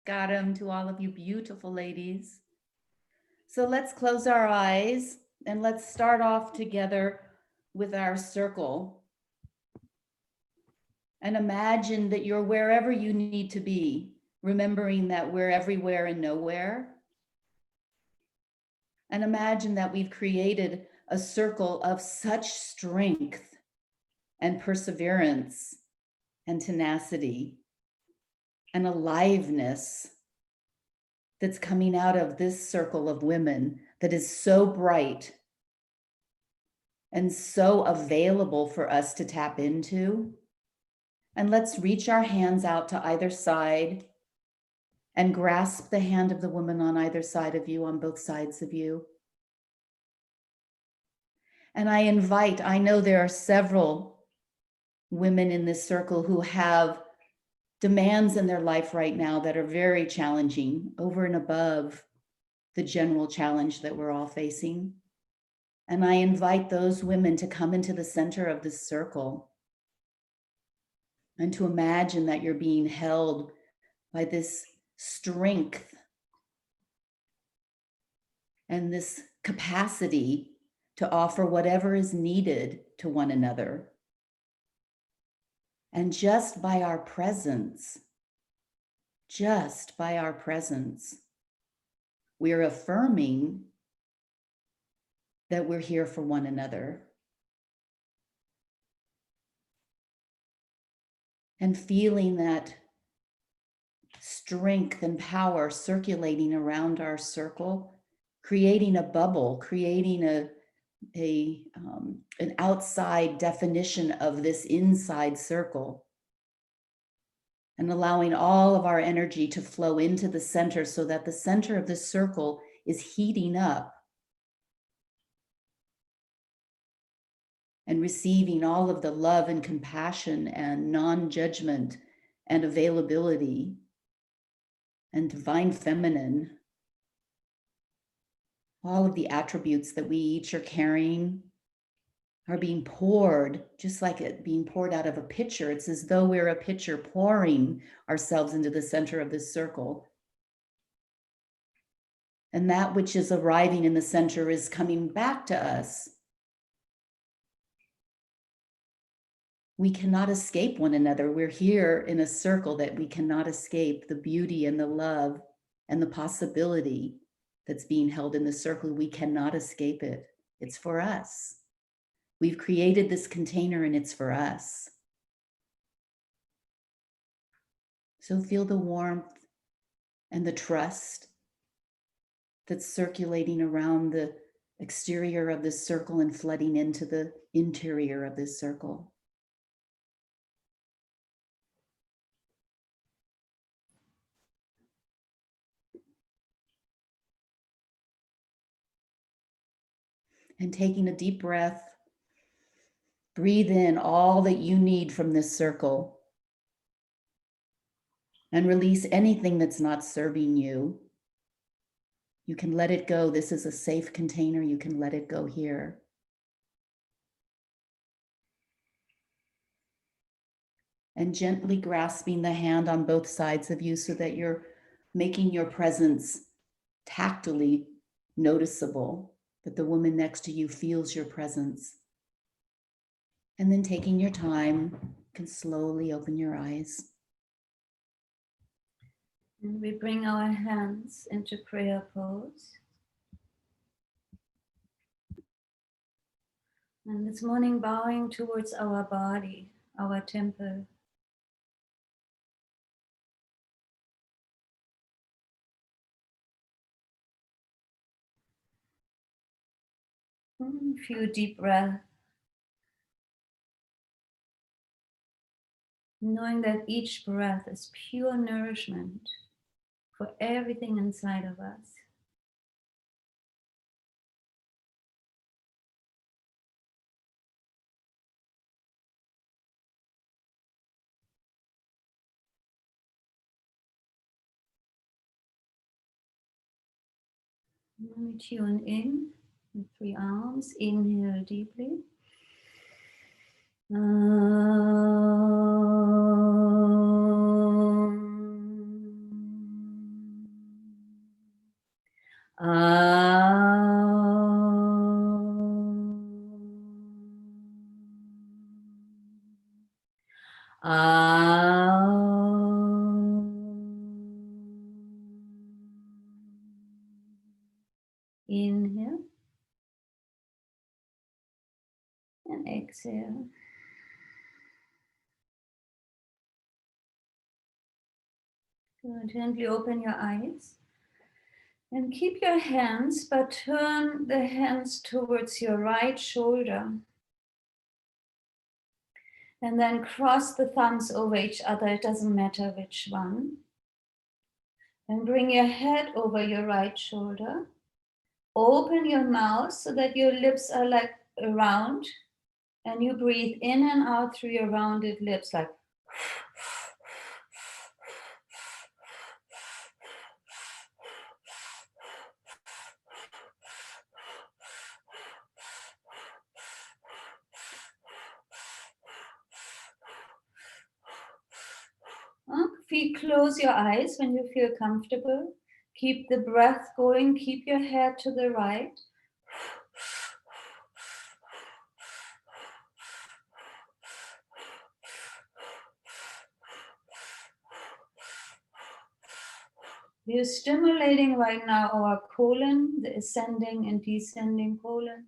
Namaskaram to all of you beautiful ladies. So let's close our eyes and let's start off together with our circle. And imagine that you're wherever you need to be, remembering that we're everywhere and nowhere. And imagine that we've created a circle of such strength and perseverance and tenacity and aliveness that's coming out of this circle of women that is so bright and so available for us to tap into. And let's reach our hands out to either side and grasp the hand of the woman on either side of you, on both sides of you. And I know there are several women in this circle who have demands in their life right now that are very challenging, over and above the general challenge that we're all facing. And I invite those women to come into the center of this circle and to imagine that you're being held by this strength and this capacity to offer whatever is needed to one another. And just by our presence, we're affirming that we're here for one another. And feeling that strength and power circulating around our circle, creating a bubble, creating an outside definition of this inside circle, and allowing all of our energy to flow into the center so that the center of the circle is heating up and receiving all of the love and compassion and non-judgment and availability and divine feminine, all of the attributes that we each are carrying are being poured, just like it being poured out of a pitcher. It's as though we're a pitcher pouring ourselves into the center of this circle. And that which is arriving in the center is coming back to us. We cannot escape one another. We're here in a circle that we cannot escape the beauty and the love and the possibility that's being held in the circle. We cannot escape it. It's for us. We've created this container and it's for us. So feel the warmth and the trust that's circulating around the exterior of this circle and flooding into the interior of this circle. And taking a deep breath, breathe in all that you need from this circle and release anything that's not serving you. You can let it go. This is a safe container. You can let it go here. And gently grasping the hand on both sides of you so that you're making your presence tactily noticeable, that the woman next to you feels your presence. And then taking your time, you can slowly open your eyes. And we bring our hands into prayer pose. And this morning, bowing towards our body, our temple. A few deep breaths. Knowing that each breath is pure nourishment for everything inside of us. And we tune in with 3 arms. Inhale deeply. Inhale and exhale. Gently open your eyes and keep your hands, but turn the hands towards your right shoulder. And then cross the thumbs over each other, it doesn't matter which one. And bring your head over your right shoulder. Open your mouth so that your lips are like round, and you breathe in and out through your rounded lips like close your eyes when you feel comfortable. Keep the breath going. Keep your head to the right. We are stimulating right now our colon, the ascending and descending colon.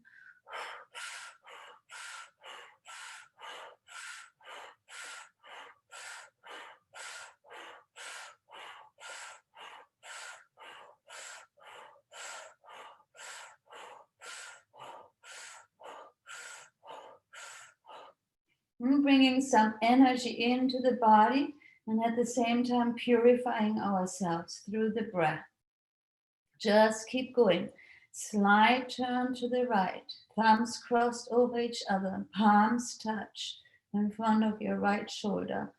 Bringing some energy into the body and at the same time purifying ourselves through the breath. Just keep going. Slight turn to the right, thumbs crossed over each other, palms touch in front of your right shoulder.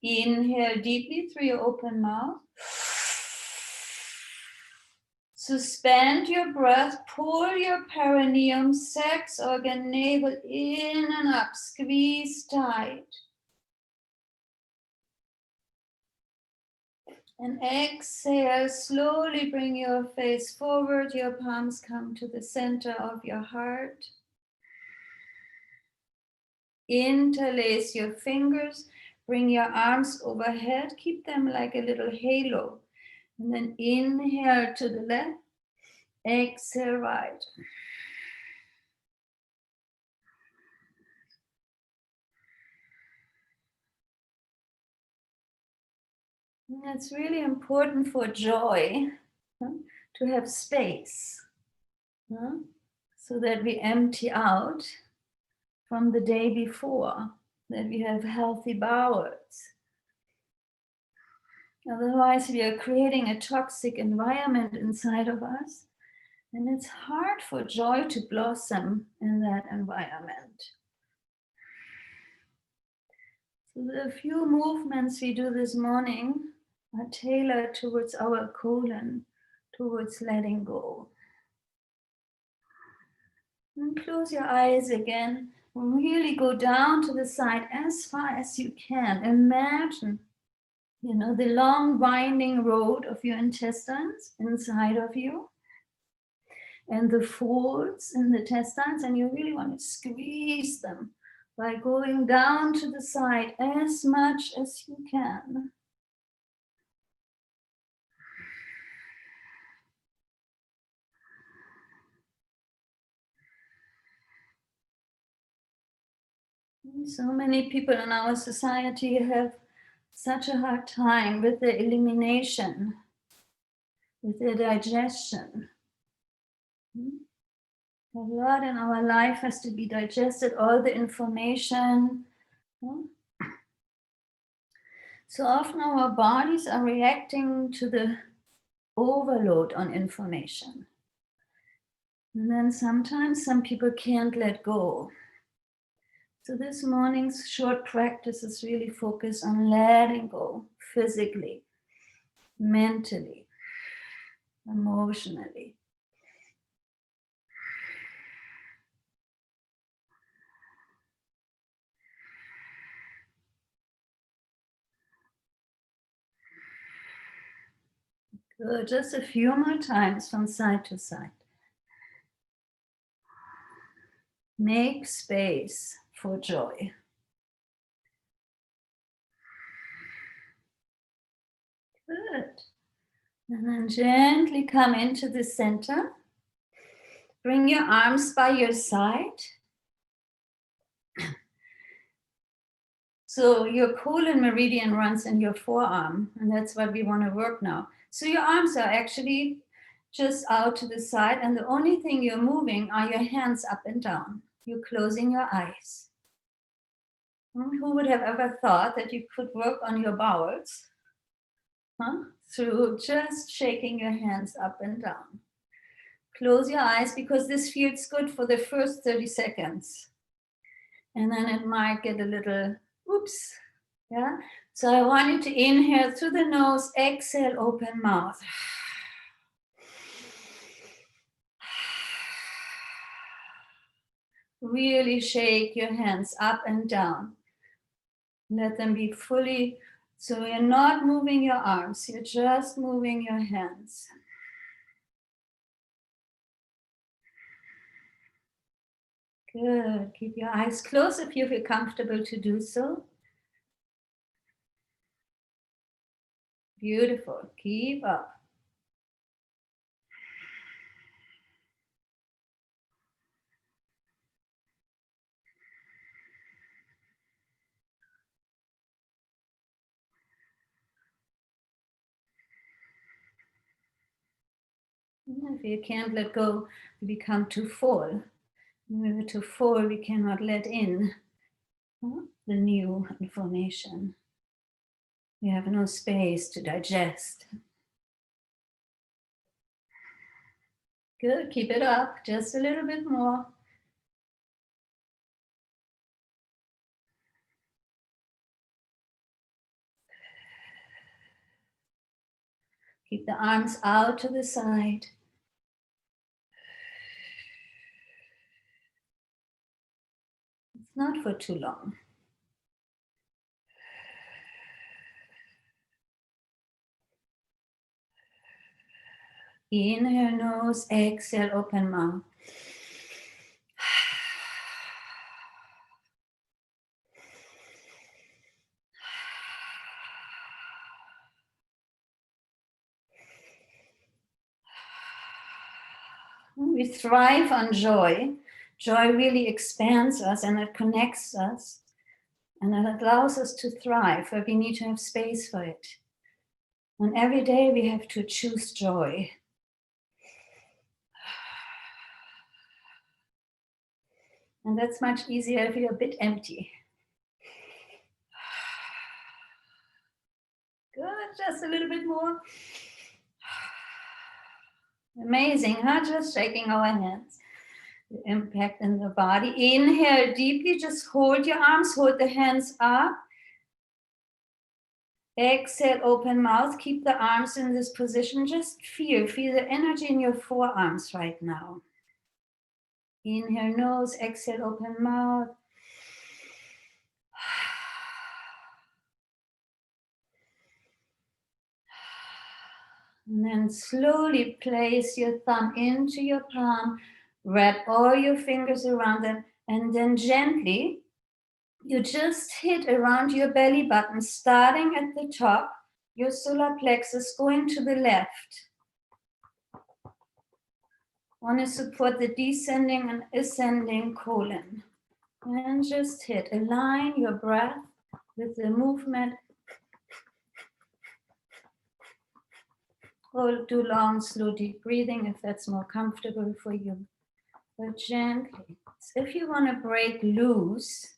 Inhale deeply through your open mouth. Suspend your breath, pull your perineum, sex organ, navel in and up, squeeze tight. And exhale, slowly bring your face forward, your palms come to the center of your heart. Interlace your fingers, bring your arms overhead, keep them like a little halo. And then inhale to the left, exhale right. And it's really important for joy to have space so that we empty out from the day before, that we have healthy bowels. Otherwise, we are creating a toxic environment inside of us, and it's hard for joy to blossom in that environment. So the few movements we do this morning are tailored towards our colon, towards letting go. And close your eyes again. Really go down to the side as far as you can. Imagine, the long winding road of your intestines inside of you and the folds in the intestines, and you really want to squeeze them by going down to the side as much as you can. So many people in our society have such a hard time with their elimination, with their digestion. A lot in our life has to be digested, all the information. So often our bodies are reacting to the overload on information. And then sometimes some people can't let go. So this morning's short practice is really focused on letting go physically. mentally, emotionally. Good. Just a few more times from side to side. Make space for joy. Good. And then gently come into the center. Bring your arms by your side. So your colon meridian runs in your forearm, and that's what we want to work now. So your arms are actually just out to the side, and the only thing you're moving are your hands up and down. You're closing your eyes. Who would have ever thought that you could work on your bowels through just shaking your hands up and down? Close your eyes because this feels good for the first 30 seconds. And then it might get a little, oops, yeah? So I want you to inhale through the nose, exhale, open mouth. Really shake your hands up and down. Let them be fully, so you're not moving your arms, you're just moving your hands. Good. Keep your eyes closed if you feel comfortable to do so. Beautiful. Keep up. If you can't let go, you become too full. When we're too full, we cannot let in the new information. We have no space to digest. Good, keep it up, just a little bit more. Keep the arms out to the side. It's not for too long. Inhale, nose, exhale, open mouth. We thrive on joy. Joy really expands us and it connects us and it allows us to thrive, but we need to have space for it. And every day we have to choose joy. And that's much easier if you're a bit empty. Good, just a little bit more. Amazing, huh? Just shaking our hands. The impact in the body. Inhale deeply, just hold your arms, hold the hands up. Exhale, open mouth, keep the arms in this position. Just feel the energy in your forearms right now. Inhale, nose, exhale, open mouth. And then slowly place your thumb into your palm, wrap all your fingers around them, and then gently, you just hit around your belly button, starting at the top, your solar plexus going to the left. Want to support the descending and ascending colon. And just hit, align your breath with the movement. Or do long, slow, deep breathing if that's more comfortable for you. But gently. So if you want to break loose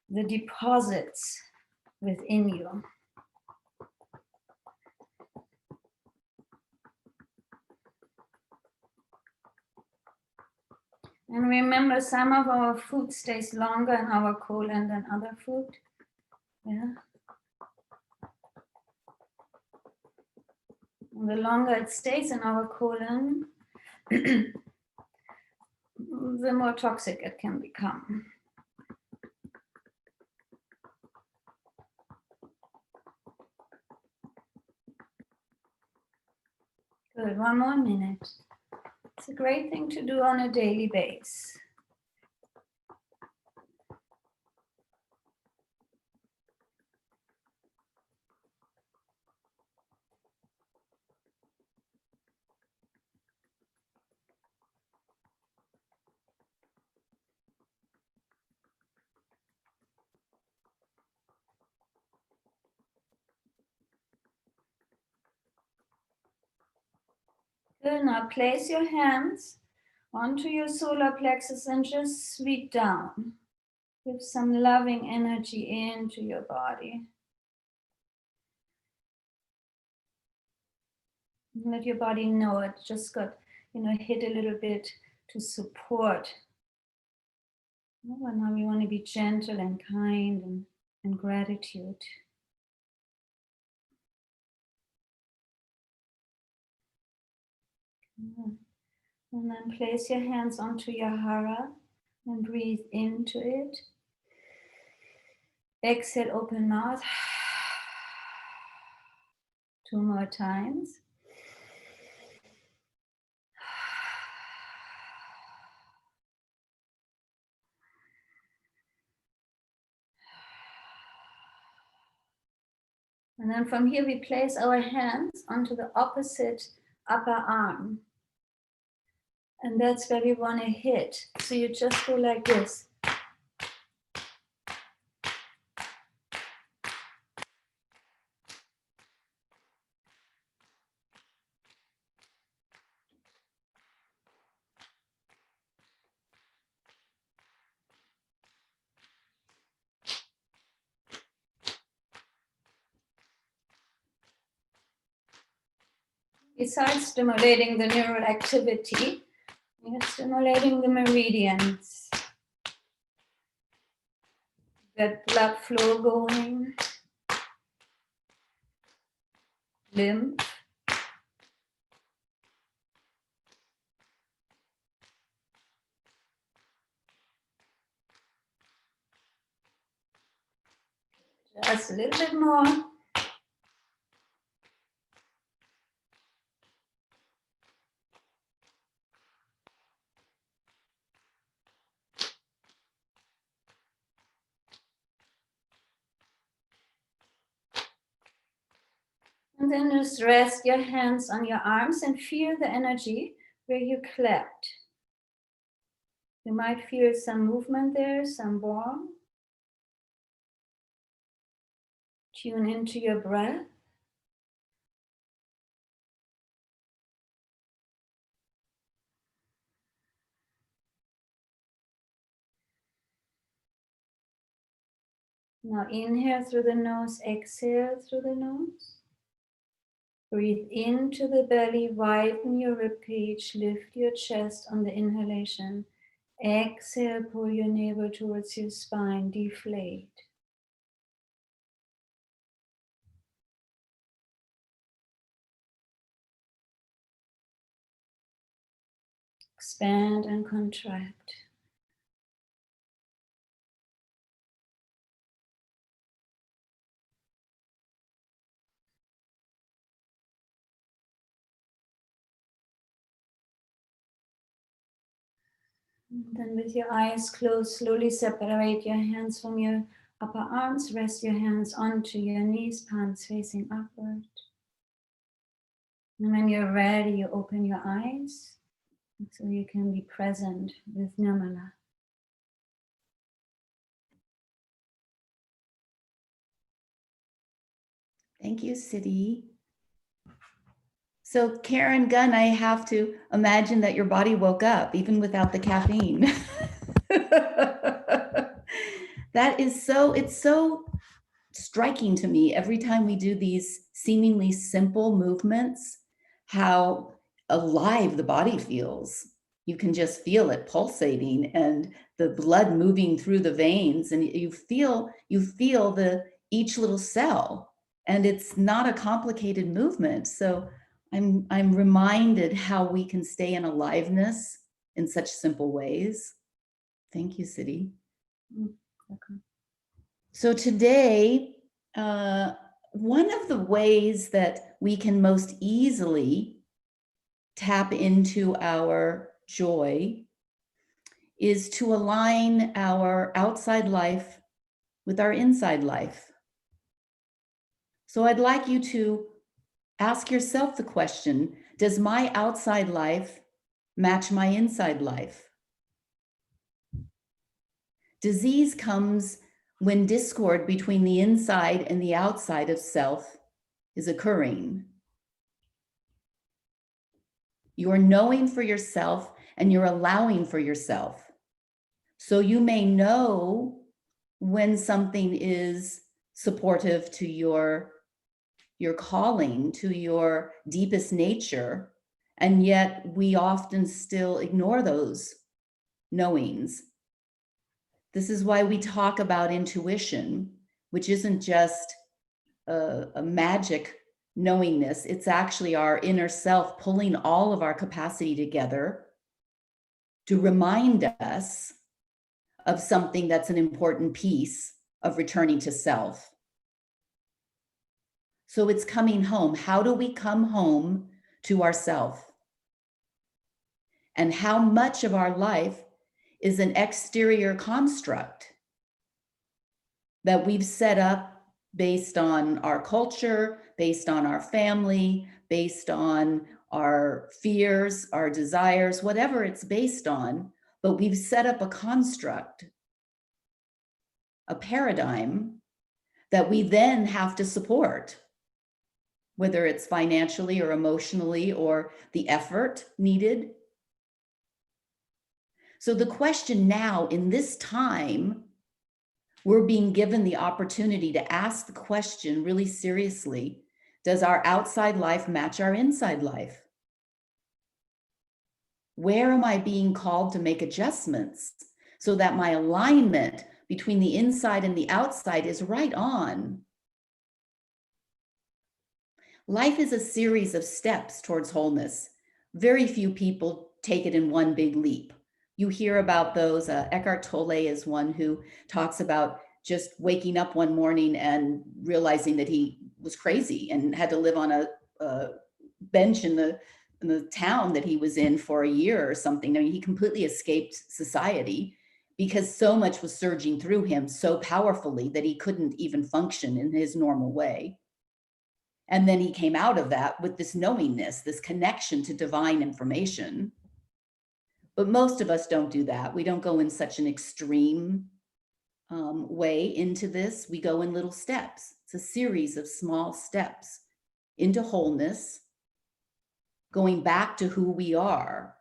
the deposits within you. And remember, some of our food stays longer in our colon than other food. Yeah. And the longer it stays in our colon, the more toxic it can become. Good, 1 more minute. It's a great thing to do on a daily basis. Good, now place your hands onto your solar plexus and just sweep down. Give some loving energy into your body. Let your body know it just got, hit a little bit to support. Now we want to be gentle and kind and gratitude. And then place your hands onto your hara and breathe into it. Exhale, open mouth. 2 more times. And then from here, we place our hands onto the opposite upper arm. And that's where we want to hit. So you just go like this. Besides stimulating the neural activity, we are stimulating the meridians. Get blood flow going, lymph. Just a little bit more. And then just rest your hands on your arms and feel the energy where you clapped. You might feel some movement there, some warmth. Tune into your breath. Now inhale through the nose, exhale through the nose. Breathe into the belly, widen your ribcage, lift your chest on the inhalation. Exhale, pull your navel towards your spine, deflate. Expand and contract. Then with your eyes closed, slowly separate your hands from your upper arms. Rest your hands onto your knees, palms facing upward. And when you're ready, you open your eyes so you can be present with Nirmala. Thank you, Siddhi. So Karen Gunn, I have to imagine that your body woke up even without the caffeine. That is it's so striking to me every time we do these seemingly simple movements, how alive the body feels. You can just feel it pulsating and the blood moving through the veins, and you feel each little cell, and it's not a complicated movement. So I'm reminded how we can stay in aliveness in such simple ways. Thank you, Siddhi. Okay. So today, one of the ways that we can most easily tap into our joy is to align our outside life with our inside life. So I'd like you to ask yourself the question, does my outside life match my inside life? Disease comes when discord between the inside and the outside of self is occurring. You're knowing for yourself and you're allowing for yourself. So you may know when something is supportive to your calling, to your deepest nature, and yet we often still ignore those knowings. This is why we talk about intuition, which isn't just a magic knowingness. It's actually our inner self pulling all of our capacity together to remind us of something that's an important piece of returning to self. So it's coming home. How do we come home to ourself? And how much of our life is an exterior construct that we've set up based on our culture, based on our family, based on our fears, our desires, whatever it's based on, but we've set up a construct, a paradigm that we then have to support, whether it's financially or emotionally or the effort needed. So the question now in this time, we're being given the opportunity to ask the question really seriously, does our outside life match our inside life? Where am I being called to make adjustments so that my alignment between the inside and the outside is right on? Life is a series of steps towards wholeness. Very few people take it in one big leap. You hear about those. Eckhart Tolle is one who talks about just waking up one morning and realizing that he was crazy and had to live on a bench in the town that he was in for a year or something. I mean, he completely escaped society because so much was surging through him so powerfully that he couldn't even function in his normal way. And then he came out of that with this knowingness, this connection to divine information. But most of us don't do that. We don't go in such an extreme way into this. We go in little steps. It's a series of small steps into wholeness, going back to who we are.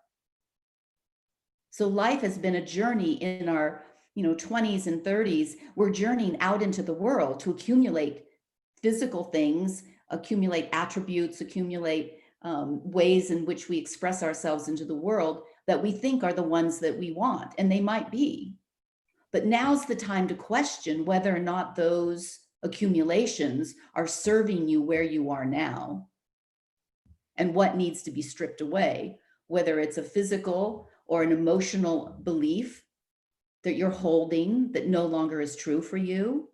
So life has been a journey in our 20s and 30s. We're journeying out into the world to accumulate physical things, accumulate attributes, accumulate ways in which we express ourselves into the world that we think are the ones that we want, and they might be. But now's the time to question whether or not those accumulations are serving you where you are now and what needs to be stripped away, whether it's a physical or an emotional belief that you're holding that no longer is true for you.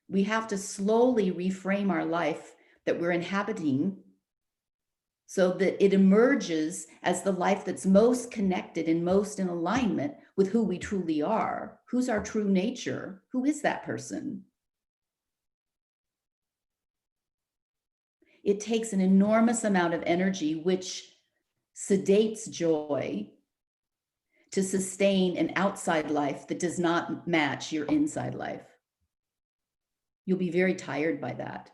We have to slowly reframe our life that we're inhabiting so that it emerges as the life that's most connected and most in alignment with who we truly are. Who's our true nature? Who is that person? It takes an enormous amount of energy, which sedates joy, to sustain an outside life that does not match your inside life. You'll be very tired by that.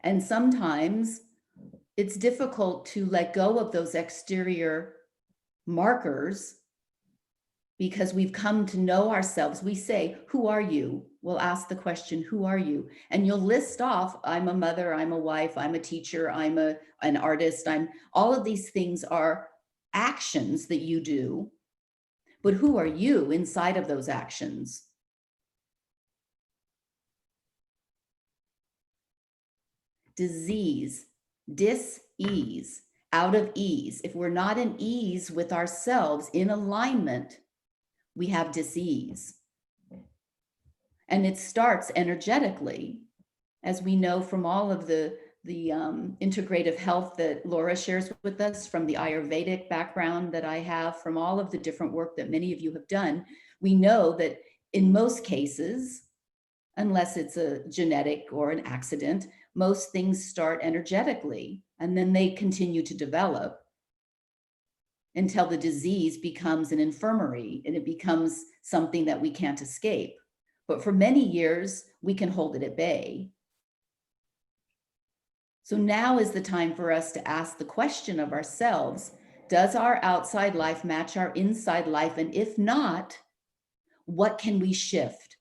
And sometimes it's difficult to let go of those exterior markers because we've come to know ourselves. We say, who are you? We'll ask the question, who are you? And you'll list off, I'm a mother, I'm a wife, I'm a teacher, I'm an artist. All of these things are actions that you do, but who are you inside of those actions? disease, dis-ease, out of ease. If we're not in ease with ourselves, in alignment, we have disease. And it starts energetically, as we know from all of the integrative health that Laura shares with us, from the Ayurvedic background that I have, from all of the different work that many of you have done. We know that in most cases, unless it's a genetic or an accident, most things start energetically, and then they continue to develop until the disease becomes an infirmary and it becomes something that we can't escape. But for many years, we can hold it at bay. So now is the time for us to ask the question of ourselves, does our outside life match our inside life? And if not, what can we shift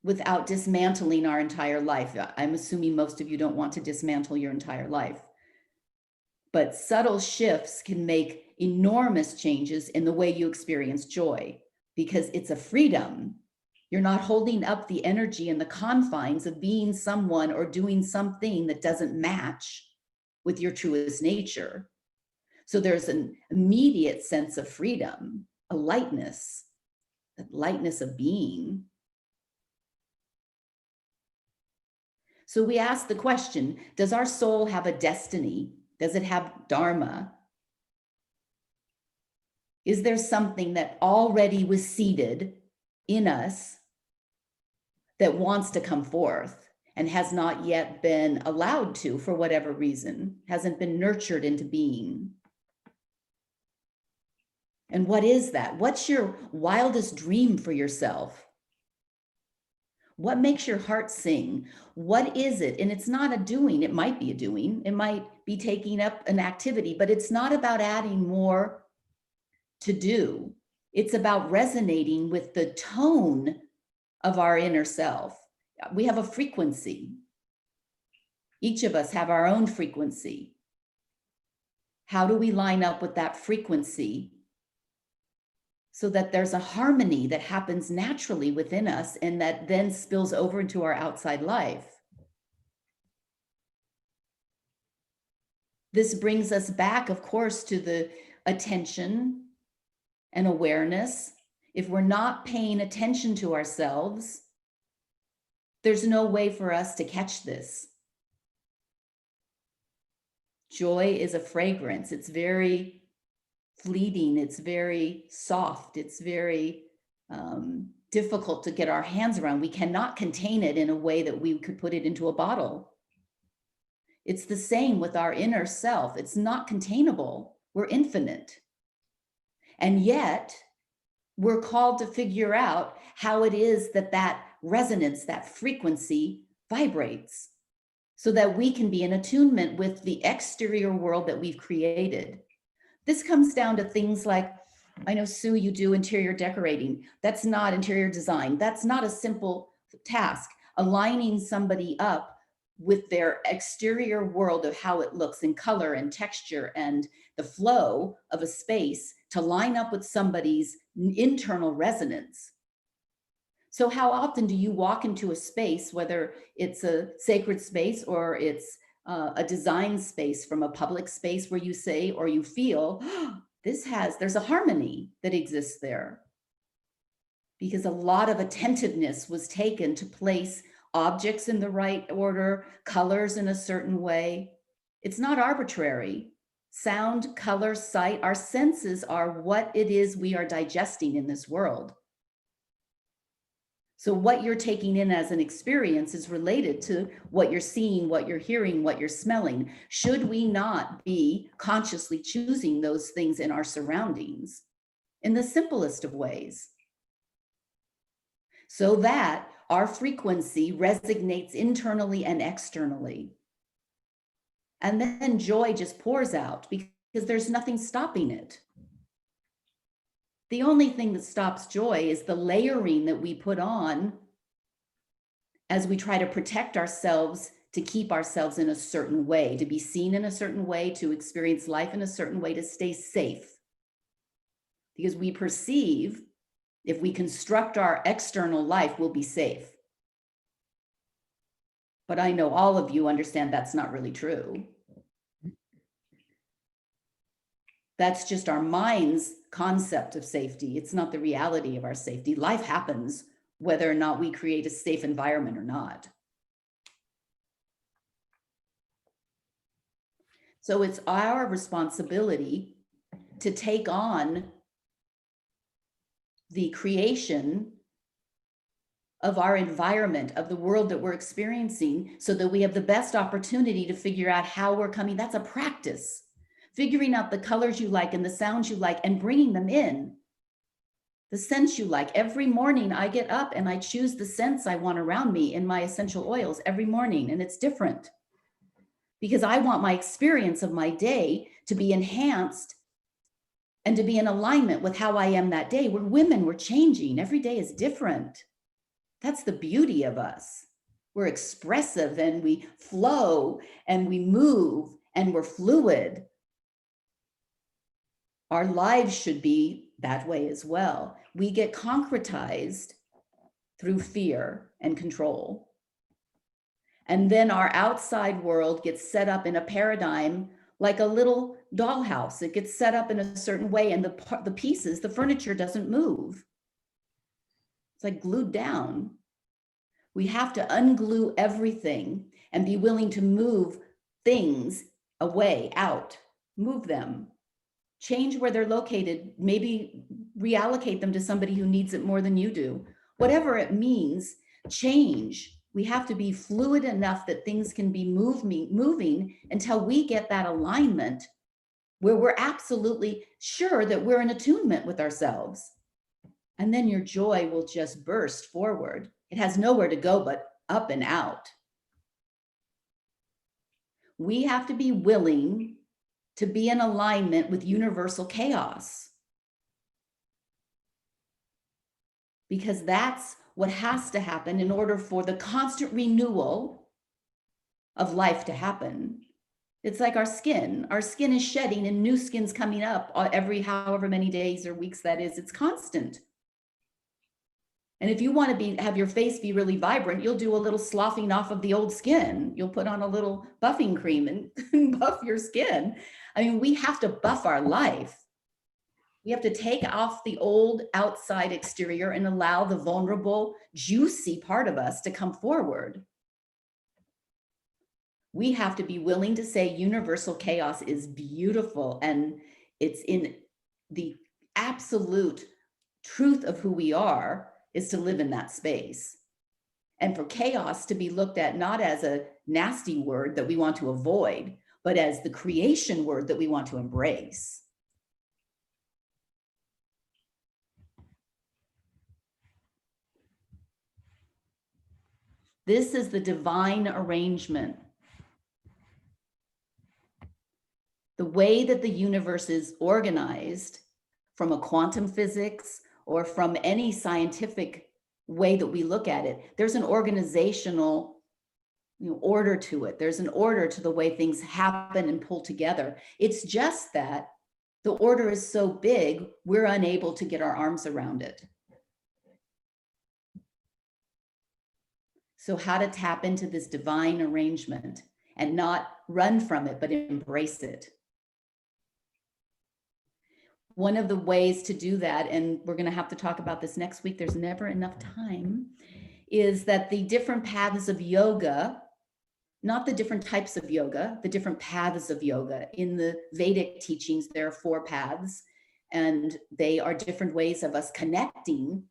without dismantling our entire life? I'm assuming most of you don't want to dismantle your entire life. But subtle shifts can make enormous changes in the way you experience joy, because it's a freedom. You're not holding up the energy and the confines of being someone or doing something that doesn't match with your truest nature. So there's an immediate sense of freedom, a lightness of being. So we ask the question, does our soul have a destiny? Does it have dharma? Is there something that already was seeded in us that wants to come forth and has not yet been allowed to, for whatever reason, hasn't been nurtured into being? And what is that? What's your wildest dream for yourself? What makes your heart sing? What is it? And it's not a doing. It might be a doing. It might be taking up an activity, but it's not about adding more to do. It's about resonating with the tone of our inner self. We have a frequency. Each of us have our own frequency. How do we line up with that frequency so that there's a harmony that happens naturally within us and that then spills over into our outside life? This brings us back, of course, to the attention and awareness. If we're not paying attention to ourselves, there's no way for us to catch this. Joy is a fragrance. It's very fleeting. It's very soft. It's very difficult to get our hands around. We cannot contain it in a way that we could put it into a bottle. It's the same with our inner self. It's not containable. We're infinite. And yet, we're called to figure out how it is that that resonance, that frequency vibrates, so that we can be in attunement with the exterior world that we've created. This comes down to things like, I know, Sue, you do interior decorating. That's not interior design. That's not a simple task. Aligning somebody up with their exterior world of how it looks in color and texture and the flow of a space to line up with somebody's internal resonance. So how often do you walk into a space, whether it's a sacred space or it's a design space from a public space, where you say or you feel, oh, there's a harmony that exists there? Because a lot of attentiveness was taken to place objects in the right order, colors in a certain way. It's not arbitrary. Sound, color, sight, our senses are what it is we are digesting in this world. So what you're taking in as an experience is related to what you're seeing, what you're hearing, what you're smelling. Should we not be consciously choosing those things in our surroundings in the simplest of ways, so that our frequency resonates internally and externally? And then joy just pours out because there's nothing stopping it. The only thing that stops joy is the layering that we put on as we try to protect ourselves, to keep ourselves in a certain way, to be seen in a certain way, to experience life in a certain way, to stay safe. Because we perceive, if we construct our external life, we'll be safe. But I know all of you understand that's not really true. That's just our mind's concept of safety. It's not the reality of our safety. Life happens whether or not we create a safe environment or not. So it's our responsibility to take on the creation of our environment, of the world that we're experiencing, so that we have the best opportunity to figure out how we're coming. That's a practice. Figuring out the colors you like and the sounds you like and bringing them in. The scents you like. Every morning I get up and I choose the scents I want around me in my essential oils every morning, and it's different. Because I want my experience of my day to be enhanced and to be in alignment with how I am that day. We're women, we're changing. Every day is different. That's the beauty of us. We're expressive and we flow and we move and we're fluid. Our lives should be that way as well. We get concretized through fear and control. And then our outside world gets set up in a paradigm like a little dollhouse. It gets set up in a certain way, and the pieces, the furniture doesn't move. It's like glued down. We have to unglue everything and be willing to move things away, out, move them, change where they're located, maybe reallocate them to somebody who needs it more than you do. Whatever it means, change. We have to be fluid enough that things can be moving until we get that alignment where we're absolutely sure that we're in attunement with ourselves. And then your joy will just burst forward. It has nowhere to go but up and out. We have to be willing to be in alignment with universal chaos. Because that's what has to happen in order for the constant renewal of life to happen. It's like our skin. Our skin is shedding and new skin's coming up every however many days or weeks that is. It's constant. And if you want to have your face be really vibrant, you'll do a little sloughing off of the old skin. You'll put on a little buffing cream and buff your skin. I mean, we have to buff our life. We have to take off the old outside exterior and allow the vulnerable, juicy part of us to come forward. We have to be willing to say universal chaos is beautiful, and it's in the absolute truth of who we are is to live in that space. And for chaos to be looked at not as a nasty word that we want to avoid, but as the creation word that we want to embrace. This is the divine arrangement. The way that the universe is organized from a quantum physics or from any scientific way that we look at it, there's an organizational order to it. There's an order to the way things happen and pull together. It's just that the order is so big, we're unable to get our arms around it. So how to tap into this divine arrangement and not run from it, but embrace it. One of the ways to do that, and we're going to have to talk about this next week, there's never enough time, is that the different paths of yoga, not the different types of yoga, the different paths of yoga. In the Vedic teachings, there are 4 paths, and they are different ways of us connecting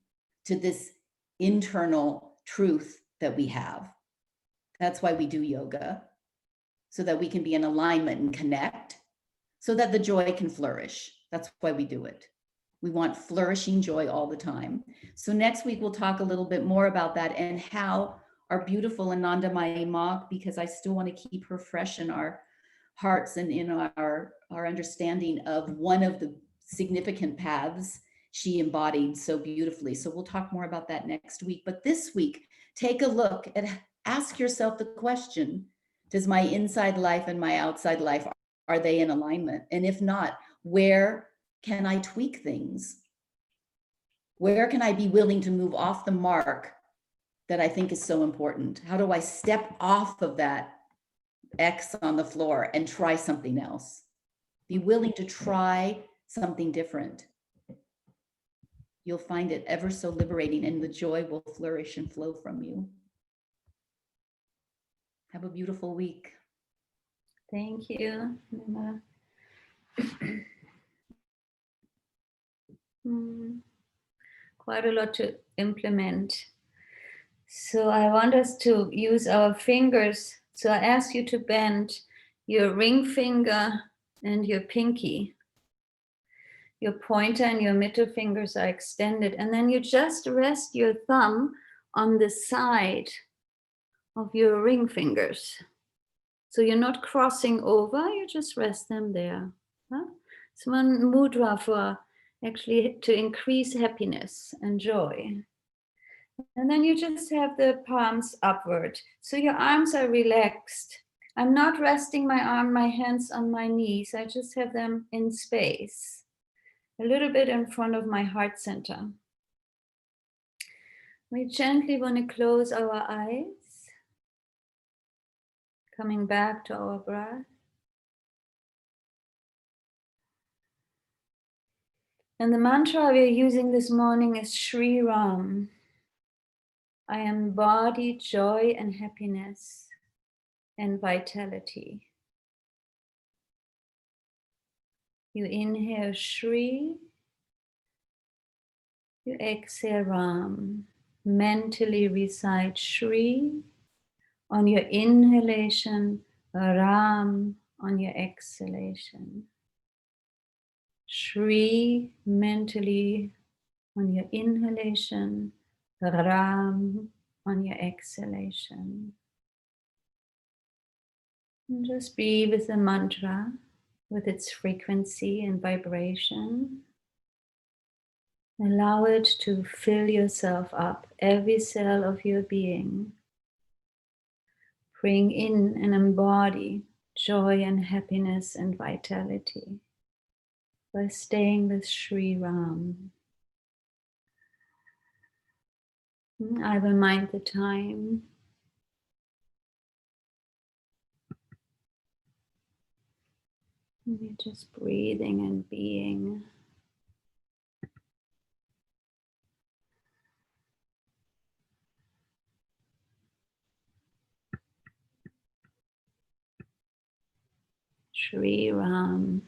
to this internal truth that we have. That's why we do yoga, so that we can be in alignment and connect, so that the joy can flourish. That's why we do it. We want flourishing joy all the time. So next week, we'll talk a little bit more about that and how our beautiful Anandamayi Ma, because I still want to keep her fresh in our hearts and in our understanding of one of the significant paths she embodied so beautifully. So we'll talk more about that next week. But this week, take a look and ask yourself the question, does my inside life and my outside life, are they in alignment? And if not, where can I tweak things? Where can I be willing to move off the mark that I think is so important. How do I step off of that X on the floor and try something else? Be willing to try something different. You'll find it ever so liberating, and the joy will flourish and flow from you. Have a beautiful week. Thank you, Nirmala. Quite a lot to implement. So I want us to use our fingers. So I ask you to bend your ring finger and your pinky. Your pointer and your middle fingers are extended. And then you just rest your thumb on the side of your ring fingers. So you're not crossing over, you just rest them there. Huh? It's one mudra for actually to increase happiness and joy. And then you just have the palms upward. So your arms are relaxed. I'm not resting my hands on my knees. I just have them in space, a little bit in front of my heart center. We gently want to close our eyes, coming back to our breath. And the mantra we are using this morning is Shri Ram. I embody joy and happiness and vitality. You inhale Shri, you exhale Ram. Mentally recite Shri on your inhalation, Ram on your exhalation. Shri mentally on your inhalation, Ram on your exhalation. And just be with the mantra, with its frequency and vibration. Allow it to fill yourself up, every cell of your being. Bring in and embody joy and happiness and vitality by staying with Shri Ram. I will mind the time. You're just breathing and being. Shri Ram.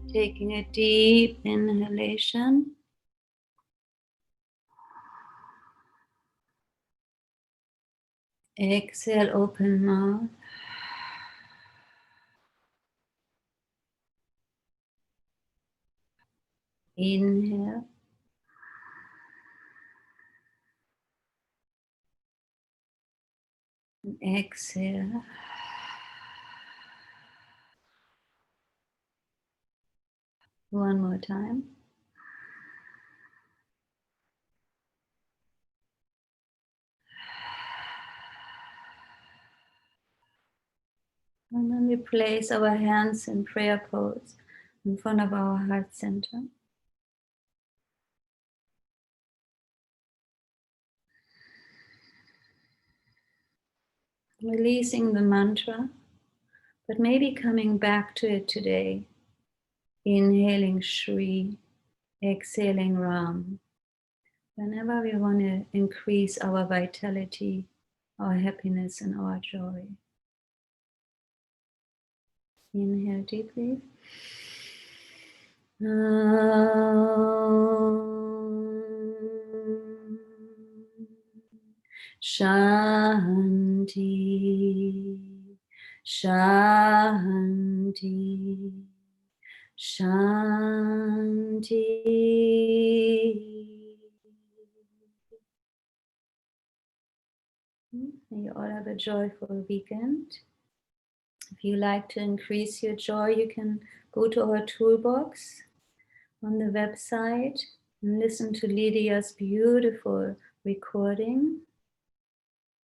Taking a deep inhalation. Exhale, open mouth. Inhale. And exhale. One more time. And then we place our hands in prayer pose in front of our heart center. Releasing the mantra, but maybe coming back to it today. Inhaling Shri, exhaling Ram. Whenever we want to increase our vitality, our happiness, and our joy. Inhale deeply. Shanti, Shanti, Shanti. May you all have a joyful weekend. If you like to increase your joy, you can go to our toolbox on the website and listen to Lydia's beautiful recording.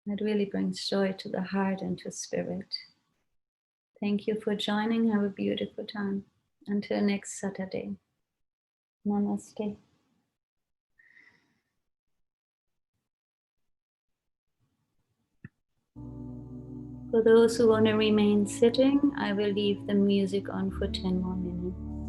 That really brings joy to the heart and to spirit. Thank you for joining. Have a beautiful time. Until next Saturday. Namaste. For those who want to remain sitting, I will leave the music on for 10 more minutes.